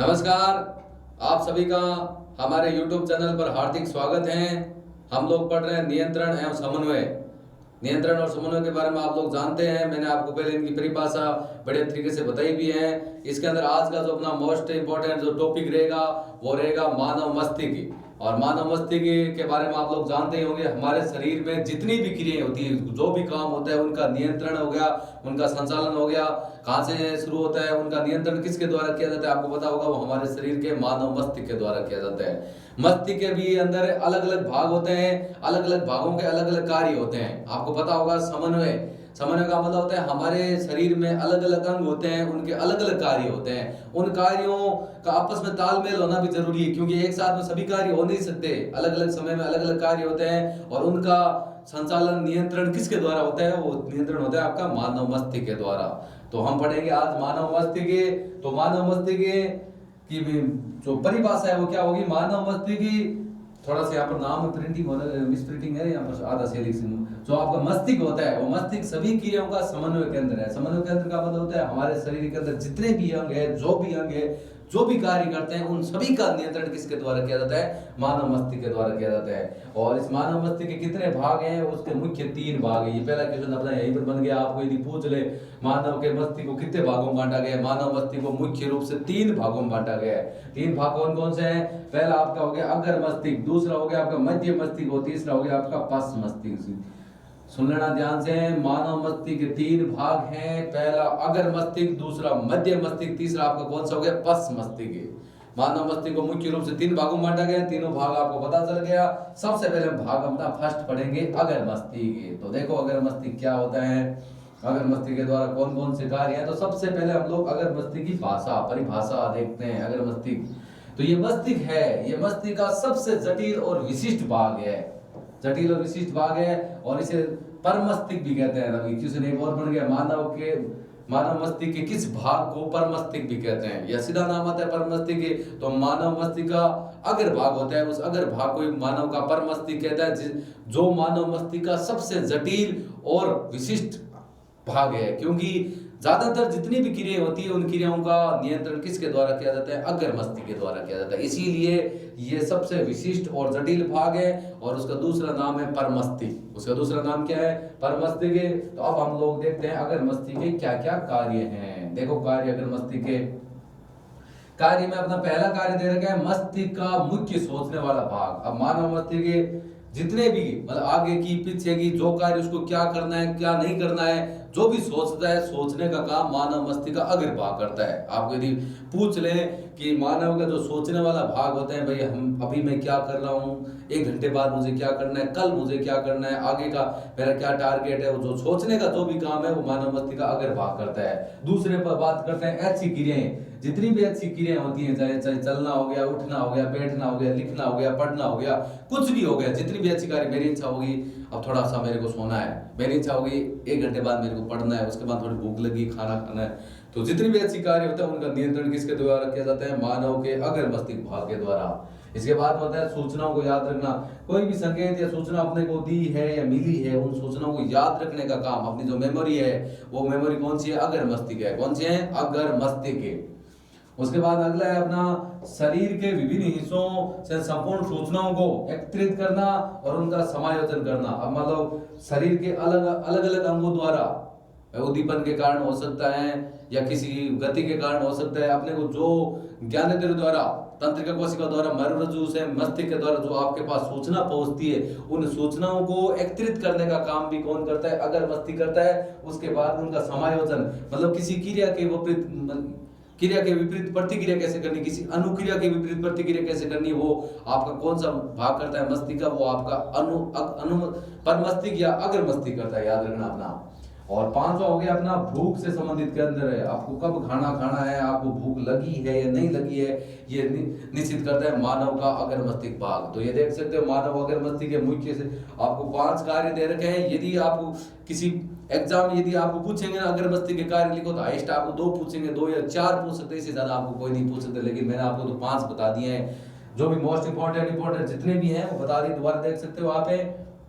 नमस्कार। आप सभी का हमारे YouTube चैनल पर हार्दिक स्वागत है। हम लोग पढ़ रहे हैं नियंत्रण एवं समन्वय। नियंत्रण और समन्वय के बारे में आप लोग जानते हैं। मैंने आपको पहले इनकी परिभाषा बड़े तरीके से बताई भी है। इसके अंदर आज का जो अपना मोस्ट इंपॉर्टेंट जो टॉपिक रहेगा वो रहेगा मानव मस्तिष्क। और मानव मस्तिष्क के बारे में आप लोग जानते ही होंगे। हमारे शरीर में जितनी भी क्रियाएं होती है, जो भी काम होता है, उनका नियंत्रण हो गया, उनका संचालन हो गया। कहाँ से शुरू होता है, उनका नियंत्रण किसके द्वारा किया जाता है, आपको पता होगा। वो हमारे शरीर के मानव मस्तिष्क के द्वारा किया जाता है। मस्तिष्क के भी अंदर अलग अलग भाग होते हैं, अलग अलग भागों के अलग अलग कार्य होते हैं। आपको पता होगा समन्वय समन्वय का मतलब होता है हमारे शरीर में अलग अलग अंग होते हैं, उनके अलग अलग कार्य होते हैं। उन कार्यों का आपस में तालमेल होना भी जरूरी है, क्योंकि एक साथ में सभी कार्य हो नहीं सकते। अलग अलग समय में अलग अलग कार्य होते हैं और उनका संचालन नियंत्रण किसके द्वारा होता है? वो नियंत्रण होता है आपका मानव मस्तिष्क के द्वारा। तो हम पढ़ेंगे आज मानव मस्तिष्क। तो मानव मस्तिष्क की जो परिभाषा है वो क्या होगी? मानव मस्तिष्क, थोड़ा सा यहाँ पर नाम में प्रिंटिंग हो रहा है, मिस प्रिंटिंग है यहाँ पर, आधा से लिख। जो आपका मस्तिष्क होता है वो मस्तिष्क सभी क्रियाओं का समन्वय केंद्र है। समन्वय केंद्र का मतलब होता है हमारे शरीर के अंदर जितने भी अंग है, जो भी अंग है, जो भी कार्य करते हैं, उन सभी का नियंत्रण किसके द्वारा किया जाता है? मानव मस्तिष्क के द्वारा किया जाता है। और इस मानव मस्तिष्क के कितने भाग हैं? उसके मुख्य 3 भाग है। ये पहला क्वेश्चन अपना यहीं पर बन गया। आपको यदि पूछ ले मानव के मस्तिष्क को कितने भागों में बांटा गया है? मानव मस्तिष्क को मुख्य रूप से 3 भागों में बांटा गया है। 3 भाग कौन कौन से हैं? पहला आपका हो गया अग्र मस्तिष्क, दूसरा हो गया आपका मध्य मस्तिष्क और तीसरा हो गया आपका पश्च मस्तिष्क। सुन लेना ध्यान से। मानव मस्तिष्क के 3 भाग हैं। पहला अग्र मस्तिष्क, दूसरा मध्य मस्तिष्क, तीसरा आपका कौन सा हो गया? पश्च मस्तिष्क। मानव मस्तिष्क को मुख्य रूप से 3 भागों में बांटा गया। तीनों भाग आपको पता चल गया। सबसे पहले हम भाग अपना फर्स्ट पढ़ेंगे अग्र मस्तिष्क। तो देखो अग्र मस्तिष्क क्या होता है, अग्र मस्तिष्क के द्वारा कौन कौन से कार्य हैं। तो सबसे पहले हम लोग अग्र मस्तिष्क की परिभाषा देखते हैं। अग्र मस्तिष्क, तो ये मस्तिष्क है, ये मस्तिष्क का सबसे जटिल और विशिष्ट भाग है। जटिल और विशिष्ट भाग है और इसे परमस्तिष्क भी कहते हैं। अभी क्वेश्चन एक और बन गया, मानव मस्तिष्क के किस भाग को परमस्तिष्क भी कहते हैं? यह सीधा नाम आता है परमस्तिष्क। तो मानव मस्तिष्क का अग्र भाग होता है, उस अग्र भाग को मानव का परमस्तिष्क कहता है, जो मानव मस्तिष्क का सबसे जटिल और विशिष्ट भाग है। क्योंकि ज्यादातर जितनी भी क्रियाएं होती है, उन क्रियाओं का नियंत्रण किसके द्वारा किया जाता है? अग्र मस्तिष्क के द्वारा किया जाता है। इसीलिए ये सबसे विशिष्ट और जटिल भाग है और उसका दूसरा नाम है परमस्तिष्क। उसका दूसरा नाम क्या है? परमस्तिष्क। तो अब हम लोग देखते हैं अग्र मस्तिष्क के क्या क्या कार्य हैं। देखो कार्य अग्र मस्तिष्क के कार्य में अपना पहला कार्य दे रखा है मस्तिष्क का मुख्य सोचने वाला भाग। अब मानव मस्तिष्क के जितने भी मतलब आगे की पीछे की जो कार्य, उसको क्या करना है क्या नहीं करना है, जो भी सोचता है, सोचने का काम मानव मस्तिष्क का अग्र भाग करता है। आपको यदि पूछ ले कि मानव का जो सोचने वाला भाग होता है, भाई हम अभी मैं क्या कर रहा हूँ, 1 घंटे बाद मुझे क्या करना है, कल मुझे क्या करना है, आगे का मेरा क्या टारगेट है, वो जो सोचने का जो भी काम है वो मानव मस्तिष्क का अग्र भाग करता है। दूसरे पर बात करते हैं अच्छी क्रियाएं। जितनी भी अच्छी क्रियाएं होती हैं, चाहे चलना हो गया, उठना हो गया, बैठना हो गया, लिखना हो गया, पढ़ना हो गया, कुछ भी हो गया, जितनी भी अच्छी कार्य, मेरी इच्छा होगी अब थोड़ा सा मेरे को सोना है, मेरी इच्छा होगी 1 घंटे बाद मेरे को पढ़ना है, उसके बाद थोड़ी भूख लगी, खाना खाना है। तो जितनी भी अच्छी कार्य होता है उनका नियंत्रण किसके द्वारा किया जाता है? मानव के अग्र मस्तिष्क भाग के द्वारा। इसके बाद होता है सूचनाओं को याद रखना। कोई भी संकेत या सूचना अपने को दी है या मिली है, उन सूचनाओं को याद रखने का काम, अपनी जो मेमोरी है, वो मेमोरी कौन सी है? अग्र मस्तिष्क है। कौन सी है? अग्र मस्तिष्क। उसके बाद अगला है अपना शरीर के विभिन्न हिस्सों से संपूर्ण सूचनाओं को एकत्रित करना और उनका समायोजन करना। अब मतलब शरीर के अलग अलग अंगों द्वारा, उद्दीपन के कारण हो सकता है या किसी गति के कारण हो सकता है, अपने को जो ज्ञानेंद्रिय द्वारा, तंत्रिका कोशिका द्वारा, मर्मरज्जु से मस्तिष्क के द्वारा जो आपके पास सूचना पहुंचती है, उन सूचनाओं को एकत्रित करने का काम भी कौन करता है? अग्र मस्तिष्क करता है। उसके बाद उनका समायोजन, मतलब किसी क्रिया के विपरीत प्रतिक्रिया कैसे करनी, किसी अनुक्रिया के विपरीत प्रतिक्रिया कैसे करनी, वो आपका कौन सा भाग करता है? मस्तिष्क का। वो आपका परमस्तिष्क या अग्र मस्तिष्क करता है, याद रखना अपना। और 5वां हो गया अपना भूख से संबंधित केंद्र है। आपको कब खाना खाना है, आपको भूख लगी है या नहीं लगी है, ये निश्चित करता है मानव का अग्र मस्तिष्क भाग। तो ये देख सकते हो मानव अग्र मस्तिष्क के मुख्य से आपको 5 कार्य दे रखे हैं। यदि आपको किसी एग्जाम यदि आपको पूछेंगे ना अग्र मस्तिष्क के कार्य लिखो, तो हाईएस्ट आपको 2 पूछेंगे, 2 या 4 पूछ सकते हैं, इससे ज्यादा आपको कोई नहीं पूछ सकते। लेकिन मैंने आपको तो 5 बता दिए हैं। जो भी मोस्ट इंपॉर्टेंट जितने भी हैं वो बता दिए, दोबारा देख सकते हो वहां पे।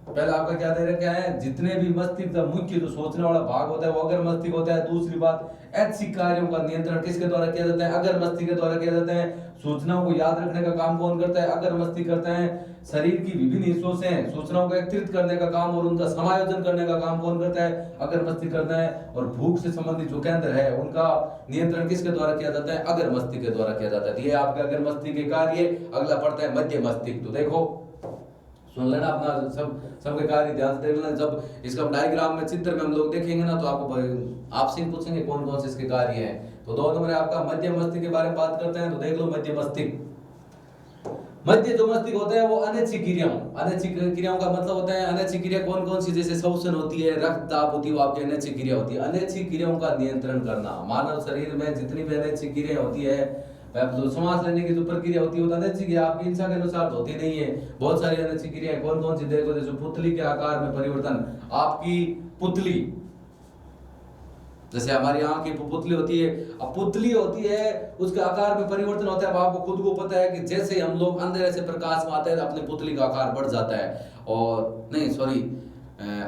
पहला आपका क्या दे रखा है? जितने भी मस्तिष्क का मुख्य जो सोचने वाला भाग होता है वो अग्र मस्तिष्क होता है। दूसरी बात, ऐच्छिक कार्यों का नियंत्रण किसके द्वारा किया जाता है? अगर मस्तिष्क के द्वारा किया जाता है। सूचनाओं को याद रखने का काम कौन करता है? अगर मस्तिष्क करता है। शरीर की विभिन्न हिस्सों से सूचनाओं को एकत्रित करने का काम और उनका समायोजन करने का काम कौन करता है? अगर मस्तिष्क करता है। और भूख से संबंधित जो केंद्र है उनका नियंत्रण किसके द्वारा किया जाता है? अगर मस्तिष्क के द्वारा किया जाता है। ये आपका अगर मस्तिष्क के कार्य। अगला पड़ता है मध्य मस्तिष्क। तो देखो सुन लेना अपना सबके कार्य ध्यान से देख लेना। जब इसका डायग्राम में चित्र में हम लोग देखेंगे ना तो आपसे पूछेंगे कौन कौन से इसके कार्य हैं। तो 2 नंबर आपका मध्य मस्तिष्क के बारे में बात करते हैं। तो देख लो मध्य मस्तिष्क। मध्य जो मस्तिष्क होता है वो अनैच्छिक क्रियाओं का मतलब होता है अनैच्छिक क्रिया कौन कौन सी? जैसे श्वसन होती है, रक्तदाब होती है, वो आपकी अनैच्छिक क्रिया होती है। अनैच्छिक क्रियाओं का नियंत्रण करना। मानव शरीर में जितनी भी अनैच्छिक क्रिया होती है, जो सांस लेने की जो प्रक्रिया होती है वो अनैच्छिक है, आपकी इच्छा के अनुसार तो होती नहीं है। बहुत सारी अनैच्छिक क्रियाएं कौन कौन सी देखो, जैसे पुतली के आकार में परिवर्तन। आपकी पुतली, जैसे हमारी आंख की पुतली होती है, अब पुतली होती है उसके आकार में परिवर्तन होता है। अब आपको खुद को पता है कि जैसे हम लोग अंधेरे से प्रकाश में आते हैं तो अपनी पुतली का आकार बढ़ जाता है। और नहीं सॉरी,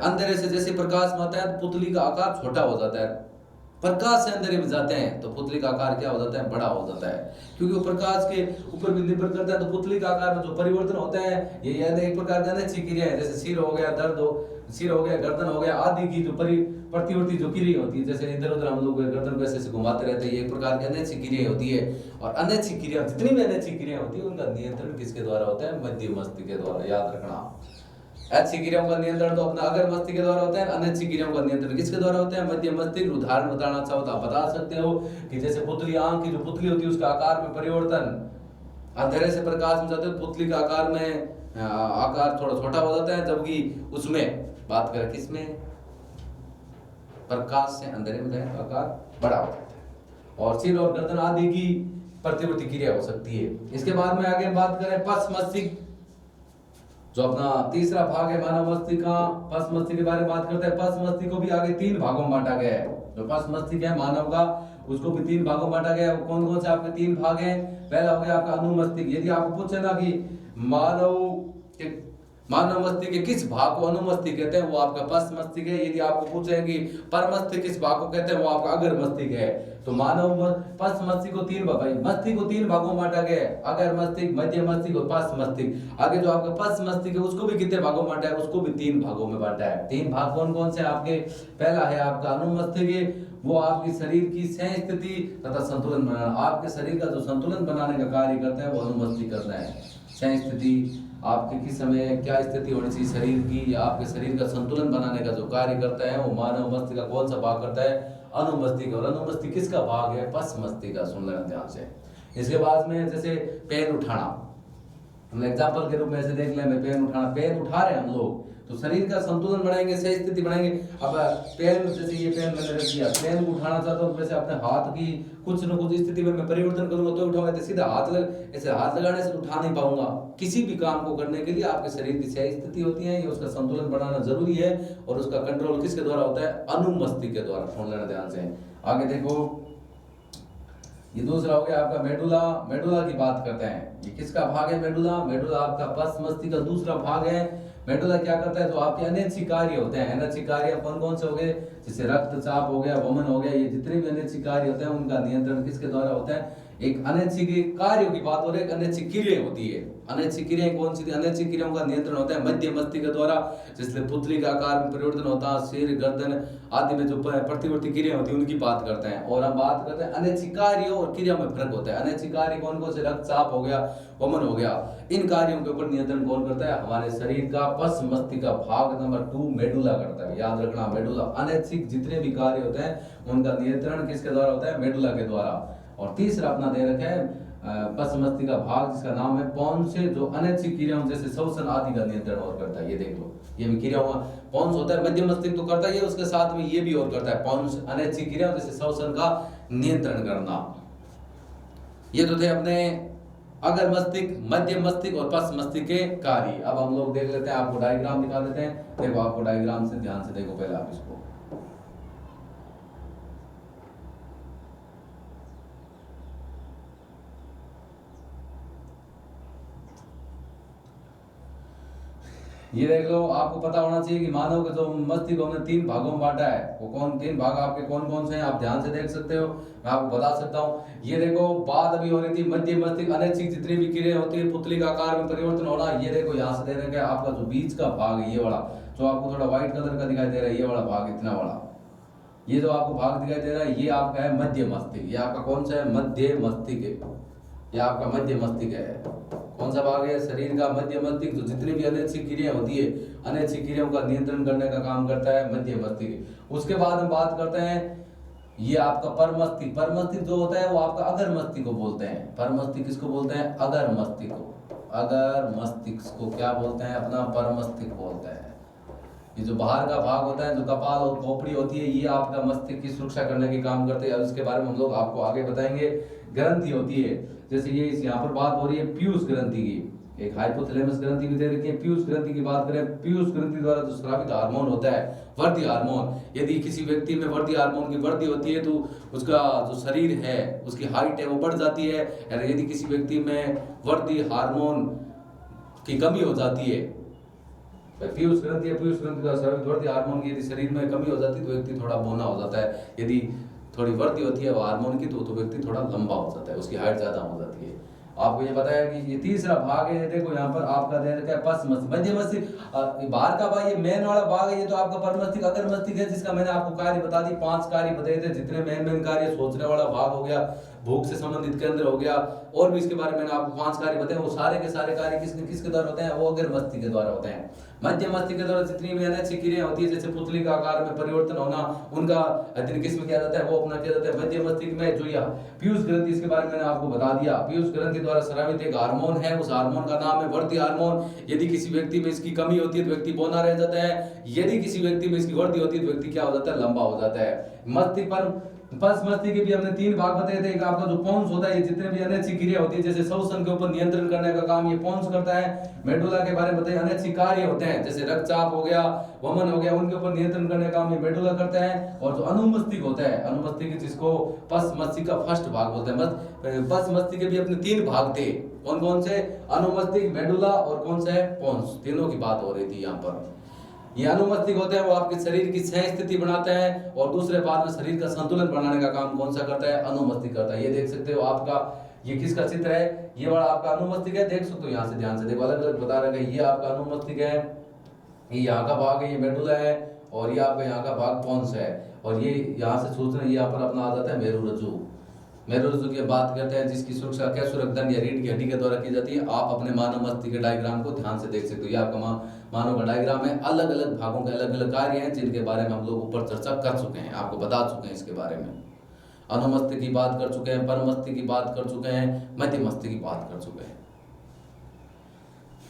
अंधेरे से जैसे प्रकाश में आता है तो पुतली का आकार छोटा हो जाता है। प्रकाश से अंधेरे में जाते हैं तो पुतली का आकार क्या हो जाता है? बड़ा हो जाता है, क्योंकि वो प्रकाश के ऊपर भी निर्भर करता है। तो पुतली का आकार में जो परिवर्तन होता है ये एक प्रकार की अनैच्छिक क्रिया है। जैसे सिर हो गया, सिर हो गया, गर्दन हो गया आदि की जो प्रतिवर्ती जो क्रिया होती है, जैसे इधर उधर हम लोग गर्दन को ऐसे घुमाते रहते हैं, ये एक प्रकार की अनैच्छिक क्रिया होती है। और अनैच्छिक क्रिया जितनी भी अनैच्छिक क्रिया होती है उनका नियंत्रण किसके द्वारा होता है? मध्य मस्तिष्क के द्वारा। याद रखना, ऐच्छिक क्रियाओं का नियंत्रण तो अपना अगर मस्तिष्क के द्वारा होता है, अनैच्छिक क्रियाओं का नियंत्रण किसके द्वारा होता है? मध्य मस्तिष्क। उदाहरण बताना चाहो तो आप बता सकते हो कि जैसे पुतली, आंख की जो पुतली होती है उसका आकार में परिवर्तन, अंधेरे से प्रकाश में जाते हैं पुतली का आकार में आकार थोड़ा छोटा हो जाता है, जबकि उसमें बात करें किसमें? प्रकाश से अंधेरे में जाए तो आकार बड़ा हो जाता है। और सिर और गर्दन आदि की प्रतिवर्ती क्रिया हो सकती है। इसके बाद में आगे बात करें पश्च मस्तिष्क, जो अपना तीसरा भाग है मानव मस्तिष्क का। पश्च मस्तिष्क के बारे में बात करते हैं। पश्च मस्तिष्क को भी आगे 3 भागों में बांटा गया है। जो पश्च मस्तिष्क है मानव का, उसको भी 3 भागों में बांटा गया है। कौन कौन से आपके 3 भाग हैं? पहला हो गया आपका अनुमस्तिष्क। यदि आपको पूछे ना कि मानव मस्तिष्क के किस भाग को अनुमस्तिष्क कहते हैं, वो आपका पश्च मस्तिष्क है। यदि आपको पूछे कि परमस्तिष्क किस भाग को कहते हैं, वो आपका अगर मस्तिष्क है। तो मानव पश्च मस्तिष्क को 3 मस्तिष्क को 3 भागों में बांटा गया है, अगर मस्तिष्क, मध्य मस्तिष्क और पश्च मस्तिष्क। आगे जो आपका पश्च मस्तिष्क है उसको भी कितने भागों में बांटा है? उसको भी 3 भागों में बांटा है। 3 भाग कौन कौन से आपके? पहला है आपका अनुमस्तिष्क, वो आपकी शरीर की सह स्थिति तथा संतुलन बनाना। आपके शरीर का जो संतुलन बनाने का कार्य करता है वो अनुमस्तिष्क करता है। सह स्थिति, आपके किस समय क्या स्थिति होनी चाहिए शरीर की, या आपके शरीर का संतुलन बनाने का जो कार्य करता है वो मानव मस्तिष्क का कौन सा भाग करता है? अनुमस्तिष्क। और अनुमस्तिष्क किसका भाग है? पश्च मस्तिष्क का। सुन लेना ध्यान से। इसके बाद में जैसे पेन उठाना, हम एग्जांपल के रूप में ऐसे देख लें, पेन उठाना, पेन उठा रहे हैं हम लोग तो शरीर का संतुलन बनाएंगे, सही स्थिति बनाएंगे। अब पेन, जैसे ये पेन मैंने रख दिया, पेन को उठाना चाहता हूँ, वैसे अपने हाथ की कुछ न कुछ स्थिति में मैं परिवर्तन करूंगा तो उठाऊंगा। तो सीधा ऐसे हाथ लगाने से उठा नहीं पाऊंगा। किसी भी काम को करने के लिए आपके शरीर की सही स्थिति होती है, ये उसका संतुलन बनाना जरूरी है। और उसका कंट्रोल किसके द्वारा होता है? अनुमस्तिष्क के द्वारा। सुन लेना ध्यान से। आगे देखो, ये दूसरा हो गया आपका मेडुला। मेडुला की बात करते हैं। ये किसका भाग है? मेडुला। मेडुला आपका पश्च मस्तिष्क का दूसरा भाग है। मेडुला क्या करता है? तो आपके अनैच्छिक कार्य होते हैं। अनैच्छिक कार्य कौन कौन से हो गए? जैसे रक्तचाप हो गया, वमन हो गया, ये जितने भी अनैच्छिक कार्य होते हैं उनका नियंत्रण किसके द्वारा होता है? एक अनैच्छिक कार्यों की बात हो रही है, एक अनैच्छिक क्रिया होती है। अनैच्छिक क्रियाएं कौन सी थी? अनैच्छिक क्रियाओं का नियंत्रण होता है मध्य मस्तिष्क के द्वारा, जिसमें पुतली का आकार में परिवर्तन होता है, सिर, गर्दन आदि में जो प्रतिवर्ती क्रिया होती है उनकी बात करते हैं। और हम बात करते हैं अनैच्छिक कार्य और क्रिया में फर्क होता है। अनैच्छिक कार्य कौन कौन से? रक्तचाप हो गया, वमन हो गया। इन कार्यों के ऊपर नियंत्रण कौन करता है? हमारे शरीर का पश्च मस्तिष्क का भाग नंबर 2 मेडुला करता है। याद रखना, मेडुला। अनैच्छिक जितने भी कार्य होते हैं उनका नियंत्रण किसके द्वारा होता है? मेडुला के द्वारा। और तीसरा अपना दे रखा है पश्च मस्तिष्क का भाग जिसका नाम है पॉन्स, से जो अनैच्छिक क्रियाओं जैसे श्वसन आदि का नियंत्रण और करता है। ये देख लो, ये भी क्रियाओं पॉन्स होता है। मध्य मस्तिष्क तो करता है, उसके साथ में ये भी और करता है पॉन्स, अनैच्छिक क्रियाओं जैसे श्वसन का नियंत्रण करना। ये तो थे अपने अगर मस्तिष्क, मध्य मस्तिष्क और पश्च मस्तिष्क के कार्य। अब हम लोग देख लेते हैं, आपको डायग्राम दिखा देते हैं। देखो, आपको डायग्राम से ध्यान से देखो पहले आप इसको। ये देख लो, आपको पता होना चाहिए कि मानव के जो मस्तिष्क को हमने 3 भागों में बांटा है, वो कौन 3 भाग आपके कौन कौन से हैं, आप ध्यान से देख सकते हो, मैं आपको बता सकता हूँ। ये देखो, बात अभी हो रही थी मध्य मस्तिष्क अनैच्छिक जितनी भी क्रियाएं होती है, पुतली का आकार में परिवर्तन होना। ये देखो यहाँ से दे रखे हैं आपका जो बीच का भाग है, ये वाला जो आपको थोड़ा व्हाइट कलर का दिखाई दे रहा है, ये वाला भाग इतना वाला, ये जो आपको भाग दिखाई दे रहा है, ये आपका है मध्य मस्तिष्क। ये आपका कौन सा है? मध्य मस्तिष्क है। ये आपका मध्य मस्तिष्क है। कौन सा भाग है? शरीर का मध्य मस्तिष्क, जो जितनी भी अनैच्छिक क्रियाएं होती है, अनैच्छिक क्रियाओं का नियंत्रण करने का काम करता है मध्य मस्तिष्क। उसके बाद हम बात करते हैं, ये आपका पर मस्तिष्क। पर मस्तिष्क जो होता है वो आपका अगर मस्तिष्क को बोलते हैं। पर मस्तिष्क किसको बोलते हैं? अगर मस्तिष्क को। अगर मस्तिष्क को क्या बोलते हैं? अपना पर मस्तिष्क बोलते हैं। ये जो बाहर का भाग होता है, जो कपाल और खोपड़ी होती है, ये आपका मस्तिष्क की सुरक्षा करने के काम करते हैं। उसके बारे में हम लोग आपको आगे बताएंगे। ग्रंथि होती है, जैसे ये यहाँ पर बात हो रही है पीयूष ग्रंथि की, एक हाइपोथैलेमस ग्रंथि भी दे रखी है। पीयूष ग्रंथि की बात करें, पीयूष ग्रंथि द्वारा जो स्रावित हार्मोन होता है वृद्धि हार्मोन, यदि किसी व्यक्ति में वृद्धि हार्मोन की वृद्धि होती है तो उसका जो शरीर है, उसकी हाइट है वो बढ़ जाती है। और यदि किसी व्यक्ति में वृद्धि हार्मोन की कमी हो जाती है, पीयूष ग्रंथि है, पीयूष ग्रंथि द्वारा स्रावित वृद्धि हार्मोन की यदि शरीर में कमी हो जाती है तो व्यक्ति थोड़ा बौना हो जाता है। यदि थोड़ी वृद्धि होती है वो हार्मोन की तो व्यक्ति थोड़ा लंबा हो जाता है, उसकी हाइट ज्यादा हो जाती है। आपको ये बताया कि ये तीसरा भाग है, देखो यहाँ पर आपका दे रखा है पश्च मस्तिष्क, मध्य मस्तिष्क। बाहर का भाग ये मेन वाला भाग है, ये तो आपका पर मस्तिष्क अगर मस्तिष्क है, जिसका मैंने आपको कार्य बता दी, 5 कार्य बताए थे। जितने मेन कार्य, सोचने वाला भाग हो गया, भूख से संबंधित केंद्र हो गया, और भी इसके बारे में मैंने आपको 5 कार्य बताए। वो सारे के सारे कार्य किसके द्वारा होते हैं? वो अगर मस्तिष्क के द्वारा होते हैं। मध्य मस्तिष्क के द्वारा जितनी भी अनैच्छिक क्रियाएं होती है, जैसे पुतली का आकार में परिवर्तन होना, उनका अध्ययन किसमें किया जाता है? वो अपना किया जाता है मध्य मस्तिष्क में। जो यह पीयूष ग्रंथि, इसके बारे में मैंने आपको बता दिया। पीयूष ग्रंथि द्वारा स्रावित एक हार्मोन है, उस हार्मोन का नाम है वृद्धि हार्मोन। यदि किसी व्यक्ति में इसकी कमी होती है तो व्यक्ति बौना रह जाता है। यदि किसी व्यक्ति में इसकी वृद्धि होती है तो व्यक्ति क्या हो जाता है? लंबा हो जाता है। मस्तिष्क पर पश्च मस्तिष्क के भी हमने 3 भाग बताए थे। एक आपका जो पोन्स होता है, ये जितने भी अनैच्छिक क्रिया होती है, जैसे श्वसन के ऊपर नियंत्रण करने का काम ये पोन्स करता है। मेडुला के बारे में बताइए, अनैच्छिक कार्य होते हैं, जैसे रक्तचाप हो गया, वमन हो गया, उनके ऊपर नियंत्रण करने का काम ये मेडुला करता है। और जो अनुमस्तिष्क होता है, अनुमस्तिष्क जिसको पश्च मस्तिष्क का फर्स्ट भाग बोलते हैं। पश्च मस्तिष्क के भी अपने 3 भाग थे। कौन कौन से? अनुमस्तिष्क, मेडुला और कौन सा है? पोन्स। तीनों की बात हो रही थी यहाँ पर। ये अनुमस्तिष्क होता है, वो आपके शरीर की सह स्थिति बनाता है, और दूसरे भाग में शरीर का संतुलन बनाने का काम कौन सा करता है? अनुमस्तिष्क करता है। ये देख सकते हो आपका, ये किसका चित्र है? ये वाला आपका अनुमस्तिष्क है, देख सकते हो यहाँ से ध्यान से देखो, अलग अलग बता रहे हैं। ये आपका अनुमस्तिष्क है, ये यहाँ का भाग है, ये मेडुला है, और ये आपका यहाँ का भाग पोन्स है। और ये यहाँ से सूचना यहाँ पर अपना आ जाता है मेरु रज्जु। मेरु रज्जु की बात करते हैं, जिसकी सुरक्षा कैसुरक दंड या रीढ़ की हड्डी के द्वारा की जाती है। आप अपने मानव मस्तिष्क के डायग्राम को ध्यान से देख सकते हो। ये आपका मानव का डायग्राम है। अलग अलग भागों के अलग अलग कार्य हैं, जिनके बारे में हम लोग ऊपर चर्चा कर चुके हैं, आपको बता चुके हैं इसके बारे में। अनुमस्तिष्क की बात कर चुके हैं, परमस्तिष्क की बात कर चुके हैं, मध्य मस्तिष्क की बात कर चुके हैं।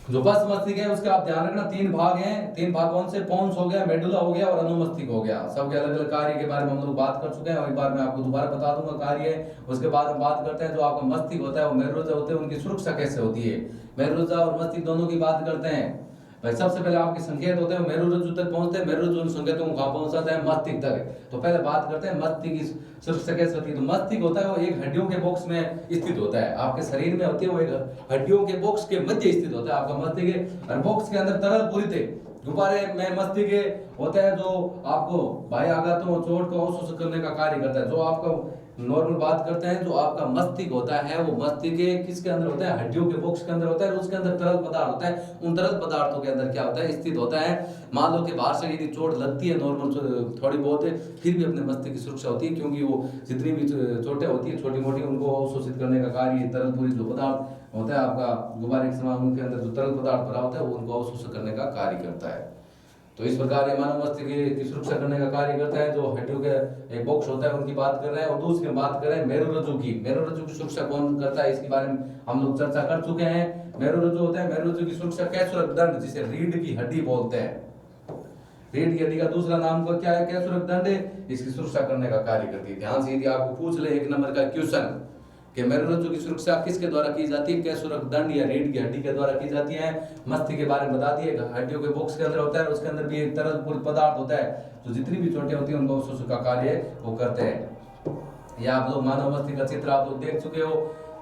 जो पश्च मस्तिष्क है उसके आप ध्यान रखना 3 भाग हैं। 3 भाग कौन से? पोन्स हो गया, मेडुला हो गया, और अनुमस्तिष्क हो गया। सबके अलग अलग कार्य के बारे में हम लोग बात कर चुके हैं, और एक बार मैं आपको दोबारा बता दूंगा कार्य। उसके बाद हम बात करते हैं जो आपका मस्तिष्क होता है, वो मेरुरज्जु होते हैं, उनकी सुरक्षा कैसे होती है। मेरुरज्जु और मस्तिष्क दोनों की बात करते हैं। भाई सबसे पहले आपके संकेत होते हैं, मेरुरज्जु तक पहुंचते हैं, मेरुरज्जु उन संकेतों को कहां पहुंचाता है? मस्तिष्क तक। तो पहले बात करते हैं मस्तिष्क की सुरक्षा कैसे होती है। तो मस्तिष्क होता है वो एक हड्डियों के बॉक्स में स्थित होता है, आपके शरीर में होती है, वो एक हड्डियों के बॉक्स के मध्य स्थित होता है आपका मस्तिष्क। और बॉक्स के अंदर तरल पूरित गुब्बारे में मस्तिष्क होता है, जो आपको बाह्य आघातों और चोट को अवशोषित करने का कार्य करता है। जो आपका नॉर्मल बात करते हैं, जो आपका मस्तिष्क होता है वो मस्तिष्क किसके अंदर होता है? हड्डियों के बॉक्स के अंदर होता है, और उसके अंदर तरल पदार्थ होता है। उन तरल पदार्थों के अंदर क्या होता है? स्थित होता है। मान लो कि बाहर से यदि चोट लगती है नॉर्मल थोड़ी बहुत है, फिर भी अपने मस्तिष्क की सुरक्षा होती है, क्योंकि वो जितनी भी चोटें होती है छोटी मोटी, उनको अवशोषित करने का कार्य तरल पूरित जो पदार्थ होता है आपका गुब्बारे के समान, उनके अंदर जो तरल पदार्थ भरा होता है वो उनको अवशोषित करने का कार्य करता है। तो इस प्रकार ये मानव मस्तिष्क की सुरक्षा करने का कार्य करता है। जो हड्डियों के एक बॉक्स होता है उनकी बात कर रहे हैं। और दूसरी बात करें मेरुरज्जु की। मेरुरज्जु की सुरक्षा कौन करता है, इसके बारे में हम लोग चर्चा कर चुके हैं। मेरुरज्जु होता है, मेरुरज्जु की सुरक्षा कैसुरक दंड, जिसे रीढ़ की हड्डी बोलते हैं। रीढ़ की हड्डी का दूसरा नाम क्या है? कैसुरक दंड। इसकी सुरक्षा करने का कार्य करती है। ध्यान से यदि आपको पूछ ले 1 नंबर का क्वेश्चन कि मेरुरज्जु की सुरक्षा किसके द्वारा की जाती है? कैसुरक दंड या रीढ़ की हड्डी के द्वारा की जाती है। मस्तिष्क के बारे में बता दिए, हड्डियों के बॉक्स के अंदर होता है, उसके अंदर भी एक तरल पूरित पदार्थ होता है, जो जितनी भी चोटें होती है उनको अवशोषण का कार्य वो करते हैं। ये आप लोग मानव मस्तिष्क का चित्र आप लोग देख चुके हो।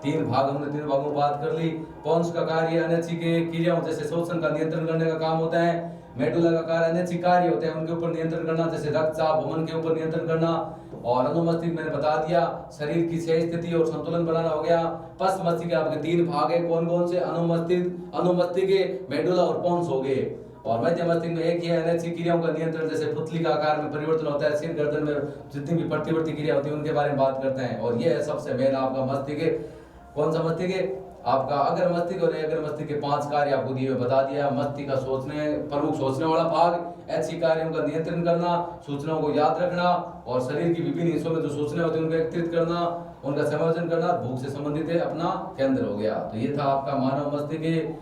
तीन भाग हमने तीन भागों में बात कर ली। पोन्स का कार्य अनैच्छिक क्रियाओं जैसे शोषण का नियंत्रण करने का काम होता है। मेडुला का कार्य अनैच्छिक कार्य होते हैं, उनके ऊपर नियंत्रण करना, जैसे रक्तचाप वमन के ऊपर नियंत्रण करना। और अनुमस्तिष्क मैंने बता दिया, शरीर की सही स्थिति और संतुलन बनाना हो गया। पश्च मस्तिष्क के आपके तीन भाग है, कौन कौन से? अनुमस्तिष्क, मेडुला और पोन्स हो गए। और मध्य मस्तिष्क में एक ही है अनैच्छिक क्रियाओं का नियंत्रण, जैसे पुतली का आकार में परिवर्तन होता है, सिर गर्दन में जितनी भी प्रतिवर्ती क्रिया होती है उनके बारे में बात करते हैं। और ये है सबसे मेन आपका मस्तिष्क। कौन सा मस्तिष्क है? आपका अग्र मस्तिष्क और अग्र मस्तिष्क के 5 कार्य आपको दिए हुए बता दिया। मस्तिष्क का सोचने, प्रमुख सोचने वाला भाग, ऐच्छिक कार्यों का नियंत्रण करना, सूचनाओं को याद रखना और शरीर की विभिन्न हिस्सों में जो सूचनाएं होती है उनको एकत्रित करना, उनका संयोजन करना, भूख से संबंधित है अपना केंद्र हो गया। तो ये था आपका मानव मस्तिष्क,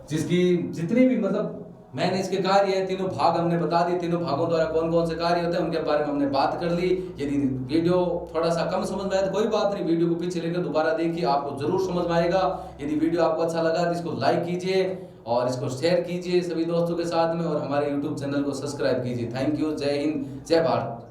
जिसकी जितनी भी मतलब मैंने इसके कार्य है तीनों भाग हमने बता दिए। तीनों भागों द्वारा कौन कौन से कार्य होते हैं उनके बारे में हमने बात कर ली। यदि वीडियो थोड़ा सा कम समझ में आया तो कोई बात नहीं, वीडियो को पीछे लेकर दोबारा देखिए, आपको जरूर समझ में आएगा। यदि वीडियो आपको अच्छा लगा तो इसको लाइक कीजिए और इसको शेयर कीजिए सभी दोस्तों के साथ में, और हमारे यूट्यूब चैनल को सब्सक्राइब कीजिए। Thank you. जय हिंद, जय भारत।